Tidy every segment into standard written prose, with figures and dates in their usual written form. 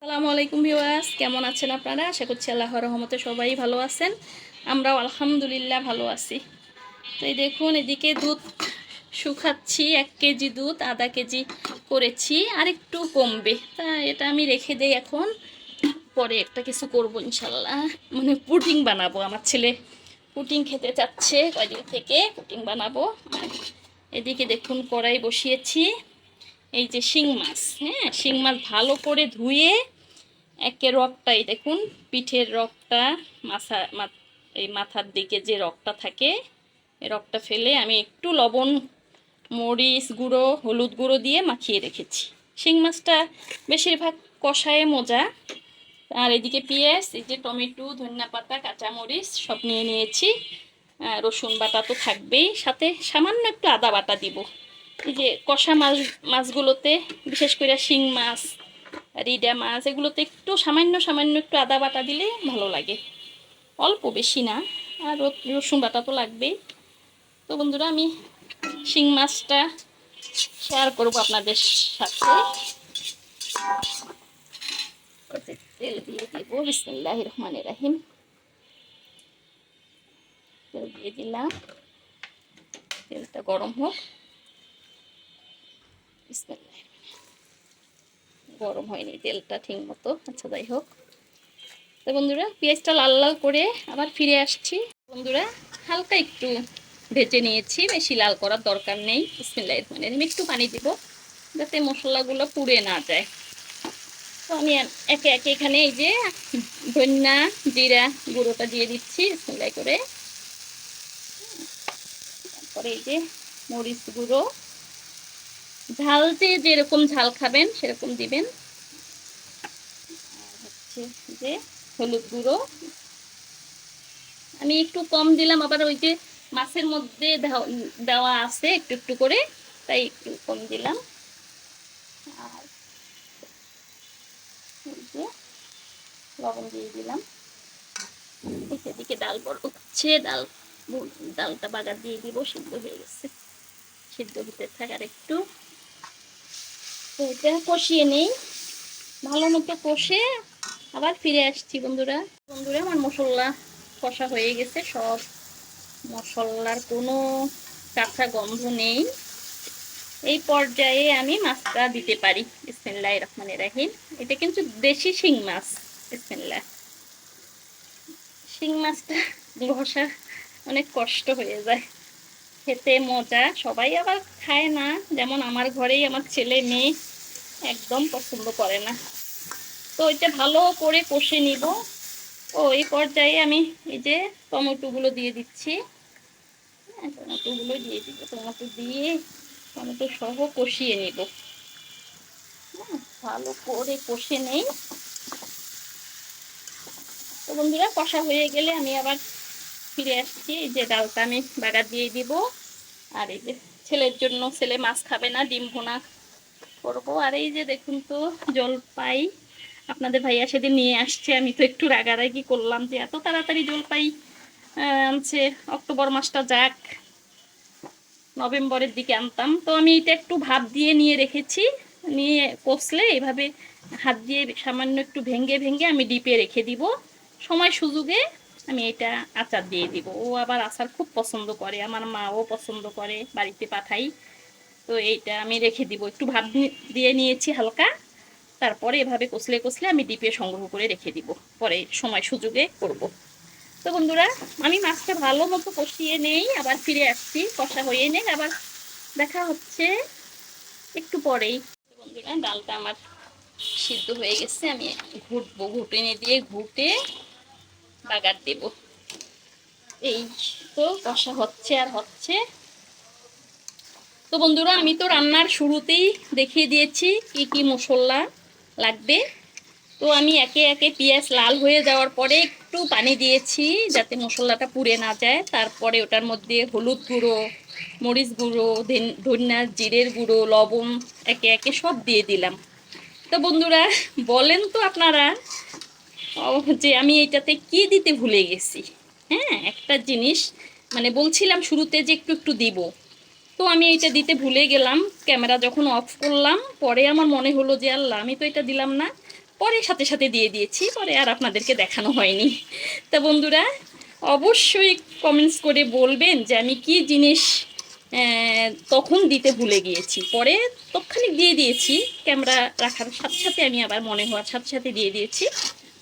আসসালামু আলাইকুম ভিউয়ার্স, কেমন আছেন আপনারা? আশা করছি আল্লাহর রহমতে সবাই ভালো আছেন। আমরাও আলহামদুলিল্লাহ ভালো আছি। তো এই দেখুন, এদিকে দুধ শুকাচ্ছি। 1 কেজি দুধ আধা কেজি করেছি, আর একটু কমবে। তা এটা আমি রেখে দেই এখন, পরে একটা কিছু করব ইনশাল্লাহ। মানে পুডিং বানাবো, আমার ছেলে পুডিং খেতে চাচ্ছে কয়দিন থেকে, পুডিং বানাবো। আর এদিকে দেখুন কড়াই বসিয়েছি। এই যে শিং মাছ, হ্যাঁ, শিং মাছ ভালো করে ধুয়ে একে রগটাই দেখুন, পিঠের রগটা, এই মাথার দিকে যে রগটা থাকে, এই রগটা ফেলে আমি একটু লবণ, মরিচ গুঁড়ো, হলুদ গুঁড়ো দিয়ে মাখিয়ে রেখেছি। শিং মাছটা বেশিরভাগ কষায় মজা। আর এদিকে পেঁয়াজ, এই যে টমেটো, ধনিয়া পাতা, কাঁচামরিচ সব নিয়ে নিয়েছি। রসুন বাটা তো থাকবেই, সাথে সামান্য একটু আদা বাটা দিব। এই যে কষা মাছগুলোতে, বিশেষ করে শিং মাছ, রিডা মাছ, এগুলোতে একটু সামান্য সামান্য একটু আদা বাটা দিলে ভালো লাগে, অল্প, বেশি না। আর রসুন বাটা তো লাগবেই। তো বন্ধুরা, আমি শিং মাছটা শেয়ার করবো আপনাদের সাথে। তেল দিয়ে দিব, বিসমিল্লাহির রহমানির রহিম। তেল দিয়ে দিলাম, তেলটা গরম হোক। বিসমিল্লাহ, গরম হয়নি তেলটা ঠিক মতো, আচ্ছা যাই হোক। তো বন্ধুরা, পেঁয়াজটা লাল লাল করে আবার ফিরে আসছি। বন্ধুরা, হালকা একটু ভেজে নিয়েছি, বেশি লাল করার দরকার নেই। বিসমিল্লাহির রহমানির রহিম। একটু পানি দিব যাতে মশলাগুলো পুড়ে না যায়। তো আমি একে একে এখানে এই যে ধনিয়া জিরা গুঁড়োটা দিয়ে দিচ্ছি বিসমিল্লাহ করে। তারপরে এই যে মরিচ গুঁড়ো, ঝাল যেরকম ঝাল খাবেন সেরকম দিবেন। আর হচ্ছে যে হলুদ গুঁড়ো আমি একটু কম দিলাম, আবার ওই যে মাছের মধ্যে দেওয়া আছে একটু একটু করে, তাই একটু কম দিলাম। আর এই যে লবণ দিয়ে দিলাম। এদিকে ডাল বড় হচ্ছে, ডালটা বাগার দিয়ে দিব, সিদ্ধ হয়ে গেছে, সিদ্ধ হতে থাক আর একটু। তো এটা কষিয়ে নেই, ভালো মতো কষে আবার ফিরে আসছি। বন্ধুরা বন্ধুরা আমার মশলা কষা হয়ে গেছে, সব মশলার কোনো কাঁচা গন্ধ নেই। এই পর্যায়ে আমি মাছটা দিতে পারি। বিসমিল্লাহির রহমানির রহিম। এটা কিন্তু দেশি শিং মাছ। বিসমিল্লাহ। শিং মাছটা ঘষা অনেক কষ্ট হয়ে যায়, খেতে মজা, সবাই আবার খায় না। যেমন আমার ঘরেই আমার ছেলে মেয়ে একদম পছন্দ করে না। তো এটা ভালো করে কষে নিব। ও এই পর্যায়ে আমি এই যে টমেটোগুলো দিয়ে দিচ্ছি। হ্যাঁ, টমেটোগুলো দিয়ে দিব। টমেটো দিয়ে টমেটো সহ কষিয়ে নিব। ভালো করে কষে নেই। তো বন্ধুরা, কষা হয়ে গেলে আমি আবার ফিরে আসছি। এই যে ডালটা আমি বাগার দিয়ে দিব। আর এই যে ছেলের জন্য, ছেলে মাছ খাবে না, ডিম ভুনা করবো। আর এই যে দেখুন তো জলপাই আপনাদের ভাইয়া সেদিন নিয়ে আসছে। আমি তো একটু রাগারাগি করলাম যে এত তাড়াতাড়ি জলপাই আনছে, অক্টোবর মাসটা যাক, নভেম্বরের দিকে আনতাম। তো আমি এটা একটু ভাপ দিয়ে নিয়ে রেখেছি, নিয়ে কষলে এভাবে হাত দিয়ে সামান্য একটু ভেঙে ভেঙে আমি ডিপে রেখে দিব। সময় সুযোগে আমি এটা আচার দিয়ে দিব। ও আবার আচার খুব পছন্দ করে, আমার মাও পছন্দ করে, বাড়িতে পাঠাই। তো এইটা আমি রেখে দিব, একটু ভাপ দিয়ে নিয়েছি হালকা। তারপরে এভাবে কষলে কষলে আমি ডিপে সংগ্রহ করে রেখে দিব, পরে সময় সুযোগে করব। তো বন্ধুরা, আমি মাছটা ভালো মতো কষিয়ে নেই, আবার ফিরে আসছি, কষা হয়ে নেই, আবার দেখা হচ্ছে একটু পরেই। বন্ধুরা, ডালটা আমার সিদ্ধ হয়ে গেছে, আমি ঘুটবো, ঘুটে দিয়ে ঘুটে বাগার দেব। এই তো কষা হচ্ছে আর হচ্ছে। তো বন্ধুরা, আমি তো রান্নার শুরুতেই দেখিয়ে দিয়েছি কি কি মশলা লাগবে। তো আমি একে একে পেঁয়াজ লাল হয়ে যাওয়ার পরে একটু পানি দিয়েছি যাতে মশলাটা পুড়ে না যায়। তারপরে ওটার মধ্যে হলুদ গুঁড়ো, মরিচ গুঁড়ো, ধনিয়া জিরের গুঁড়ো, লবণ একে একে সব দিয়ে দিলাম। তো বন্ধুরা, বলেন তো আপনারা যে আমি এইটাতে কি দিতে ভুলে গেছি। হ্যাঁ, একটা জিনিস মানে বলছিলাম শুরুতে যে একটু একটু দিব, তো আমি এইটা দিতে ভুলে গেলাম। ক্যামেরা যখন অফ করলাম পরে আমার মনে হলো যে আল্লাহ, আমি তো এটা দিলাম না। পরে সাথে সাথে দিয়ে দিয়েছি, পরে আর আপনাদেরকে দেখানো হয়নি। তা বন্ধুরা অবশ্যই কমেন্টস করে বলবেন যে আমি কি জিনিস তখন দিতে ভুলে গিয়েছি, পরে তৎক্ষণিক দিয়ে দিয়েছি, ক্যামেরা রাখার সাথে সাথে আমি আবার মনে হওয়ার সাথে সাথে দিয়ে দিয়েছি,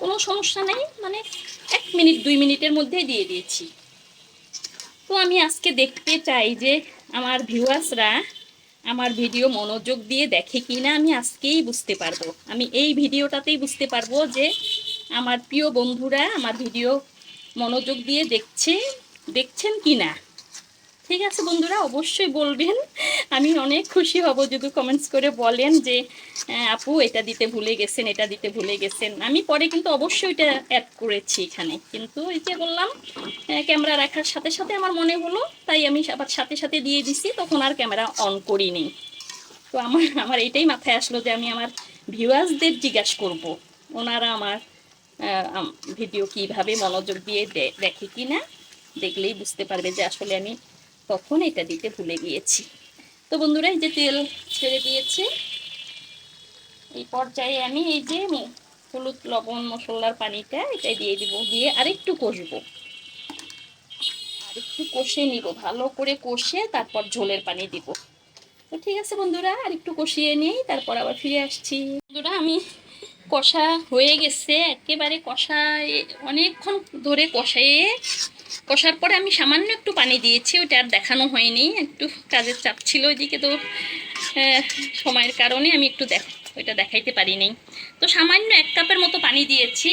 কোনো সমস্যা নেই, মানে 1 মিনিট 2 মিনিটের মধ্যেই দিয়ে দিয়েছি। তো আমি আজকে দেখতে চাই যে আমার ভিউয়ার্সরা আমার ভিডিও মনোযোগ দিয়ে দেখে কি না, আমি আজকেই বুঝতে পারবো, আমি এই ভিডিওটাতেই বুঝতে পারবো যে আমার প্রিয় বন্ধুরা আমার ভিডিও মনোযোগ দিয়ে দেখছেন কি না। ঠিক আছে বন্ধুরা, অবশ্যই বলবেন, আমি অনেক খুশি হব যদি কমেন্টস করে বলেন যে আপু এটা দিতে ভুলে গেছেন, এটা দিতে ভুলে গেছেন। আমি পরে কিন্তু অবশ্যই এটা অ্যাড করেছি এখানে, কিন্তু এই যে বললাম ক্যামেরা রাখার সাথে সাথে আমার মনে হলো, তাই আমি আবার সাথে সাথে দিয়ে দিছি, তখন আর ক্যামেরা অন করিনি। তো আমার আমার এটাই মাথায় আসলো যে আমি আমার ভিউয়ার্সদের জিজ্ঞাসা করব, ওনারা আমার ভিডিও কিভাবে মনোযোগ দিয়ে দেখে কি না, দেখলেই বুঝতে পারবে যে আসলে আমি তখন এটা দিতে ভুলে গিয়েছি। তো বন্ধুরা এই যে তেল ছেড়ে দিয়েছে, এই পর্যায়ে আমি এই যে হলুদ লবণ মশলার পানিটা এটাই দিয়ে দিব, দিয়ে আরেকটু কষবো, আরেকটু কষে নিব, ভালো করে কষে তারপর ঝোলের পানি দিব। তো ঠিক আছে বন্ধুরা, আরেকটু কষিয়ে নিই, তারপর আবার ফিরে আসছি। বন্ধুরা আমি কষা হয়ে গেছে, একেবারে কষায় অনেকক্ষণ ধরে কষার পরে আমি সামান্য একটু পানি দিয়েছি, ওইটা আর দেখানো হয়নি, একটু কাজের চাপ ছিল ওইদিকে, তো সময়ের কারণে আমি একটু ওইটা দেখাইতে পারিনি। তো সামান্য 1 কাপের মতো পানি দিয়েছি,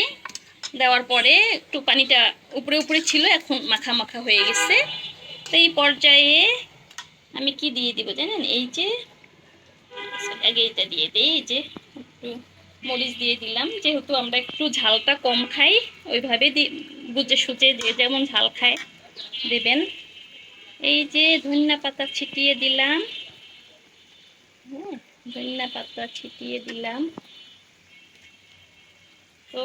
দেওয়ার পরে একটু পানিটা উপরে উপরে ছিল, এখন মাখা মাখা হয়ে গেছে। তো এই পর্যায়ে আমি কি দিয়ে দিব জানেন, এই যে আগে এটা দিয়ে দিই, এই যে একটু মরিচ দিয়ে দিলাম, যেহেতু আমরা একটু ঝালটা কম খাই, ওইভাবে বুঝে সুঝে যে যেমন ঝাল খায় দেবেন। এই যে ধনিয়া পাতা ছিটিয়ে দিলাম, ধনিয়া পাতা ছিটিয়ে দিলাম। তো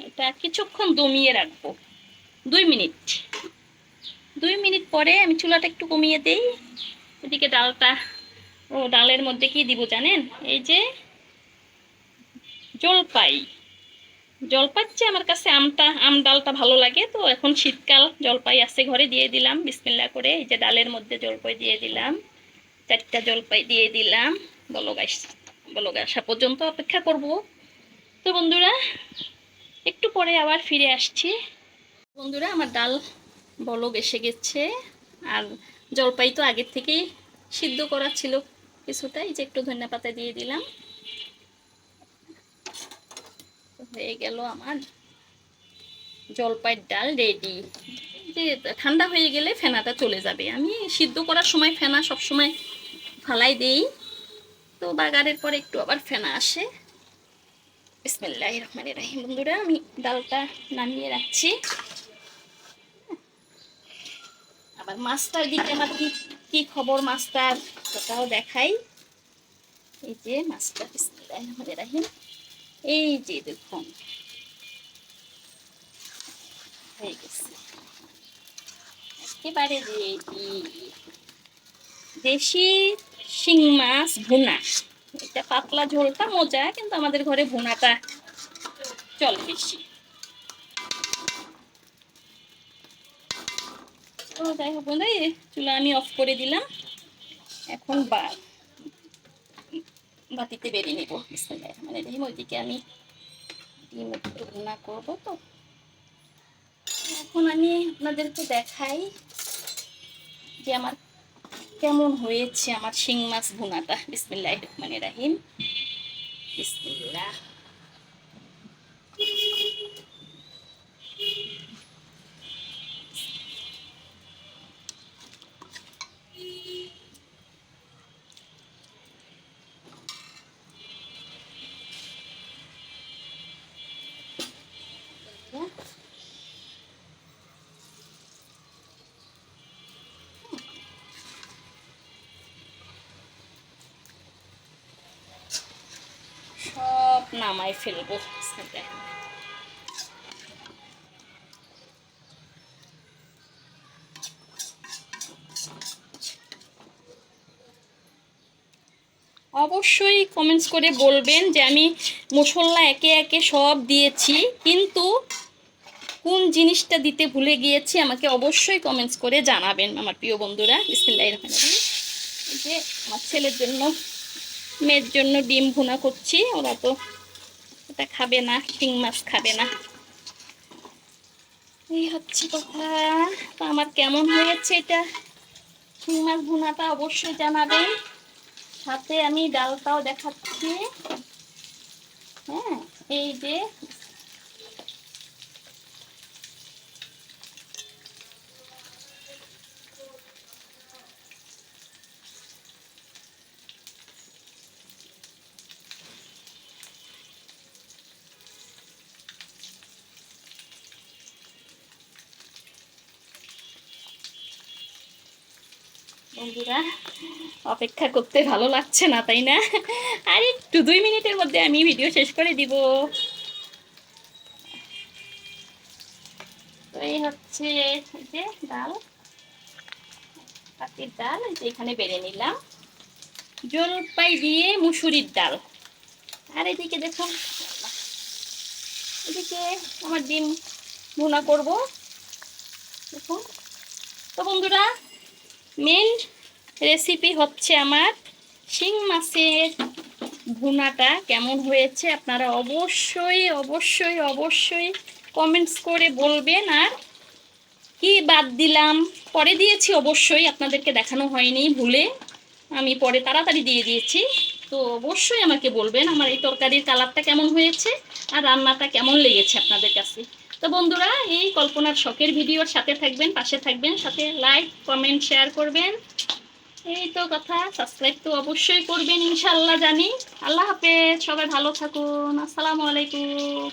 এটা কিছুক্ষণ দমিয়ে রাখবো, 2 মিনিট। 2 মিনিট পরে আমি চুলাটা একটু কমিয়ে দেই, এদিকে ডালটা, ডালের মধ্যে কি দিব জানেন, এই যে জলপাই, জলপাই চেয়ে আমার কাছে আম ডালটা ভালো লাগে, তো এখন শীতকাল, জলপাই আছে ঘরে, দিয়ে দিলাম বিসমিল্লাহ করে। এই যে ডালের মধ্যে জলপাই দিয়ে দিলাম, 4টা জলপাই দিয়ে দিলাম, বলক আসা পর্যন্ত অপেক্ষা করব। তো বন্ধুরা একটু পরে আবার ফিরে আসছি। বন্ধুরা আমার ডাল বলক এসে গেছে, আর জলপাই তো আগের থেকেই সিদ্ধ করা ছিল কিছুটা, এই যে একটু ধনিয়া পাতা দিয়ে দিলাম, হয়ে গেল আমার জলপাইয়ের ডাল রেডি। যে ঠান্ডা হয়ে গেলে ফেনাটা চলে যাবে, আমি সিদ্ধ করার সময় ফেনা সবসময় ফালাই দেই, তো বাগারের পরে একটু আবার ফেনা আসে। বিসমিল্লাহির রহমানির রহিম। বন্ধুরা আমি ডালটা নামিয়ে রাখছি, আবার মাছটার দিকে আমার কি খবর মাছটার, সেটাও দেখাই। এই যে মাছটা, বিসমিল্লাহির রহমানির রহিম, এই যে দেখুন হয়ে গেছে একেবারে রেডি, দেশি শিং মাছ ভুনা। এটা পাতলা ঝোলটা মজা, কিন্তু আমাদের ঘরে ভুনাটা চলে বেশি। তো যাই হোক বন্ধু, চুলা আমি অফ করে দিলাম, এখন বাটিতে বেরিয়ে নেবো। মানে দেখি ওইদিকে আমি ডিম একটু ভুনা করবো, তো এখন আমি আপনাদেরকে দেখাই যে আমার কেমন হয়েছে আমার শিং মাছ ভুনাটা। বিসমিল্লাহির রহমানির রহিম, বিসমিল্লাহ। সব নামাই ফেলবো। অবশ্যই কমেন্টস করে বলবেন যে আমি মশলা একে একে সব দিয়েছি, কিন্তু কোন জিনিসটা দিতে ভুলে গিয়েছি আমাকে অবশ্যই কমেন্টস করে জানাবেন আমার প্রিয় বন্ধুরা। বিসমিল্লাহির রহমানির রহিম। এই যে আমার ছেলের জন্য, মেয়ের জন্য ডিম ভুনা করছি। ওরা তো এটা খাবে না, শিং মাছ খাবে না, এই হচ্ছে কথা। তো আমার কেমন হয়েছে এটা শিং মাছ ভুনাটা অবশ্যই জানাবেন। সাথে আমি ডালটাও দেখাচ্ছি। হ্যাঁ, এই যে বন্ধুরা, অপেক্ষা করতে ভালো লাগছে না তাই না? আর একটু 2 মিনিটের মধ্যে আমি ভিডিও শেষ করে দিব। তো এই হচ্ছে এই যে ডাল, পাতির ডাল এই যে এখানে বেড়ে নিলাম, জলপাই দিয়ে মুসুরির ডাল। আর এদিকে দেখুন, এদিকে আমার ডিম ভুনা করব দেখুন। তো বন্ধুরা, মেন রেসিপি হচ্ছে আমার শিং মাছের ভুনাটা। কেমন হয়েছে আপনারা অবশ্যই অবশ্যই অবশ্যই কমেন্টস করে বলবেন। আর কি বাদ দিলাম, পরে দিয়েছি অবশ্যই, আপনাদেরকে দেখানো হয়নি ভুলে, আমি পরে তাড়াতাড়ি দিয়ে দিয়েছি। তো অবশ্যই আমাকে বলবেন আমার এই তরকারির কালারটা কেমন হয়েছে আর রান্নাটা কেমন লেগেছে আপনাদের কাছে। তো বন্ধুরা, এই কল্পনার শখের ভিডিওর সাথে থাকবেন, পাশে থাকবেন, সাথে লাইক কমেন্ট শেয়ার করবেন। এই তো কথা, সাবস্ক্রাইব তো অবশ্যই করবেন ইনশাআল্লাহ জানি। আল্লাহ হাফেজ, সবাই ভালো থাকুন, আসসালামু আলাইকুম।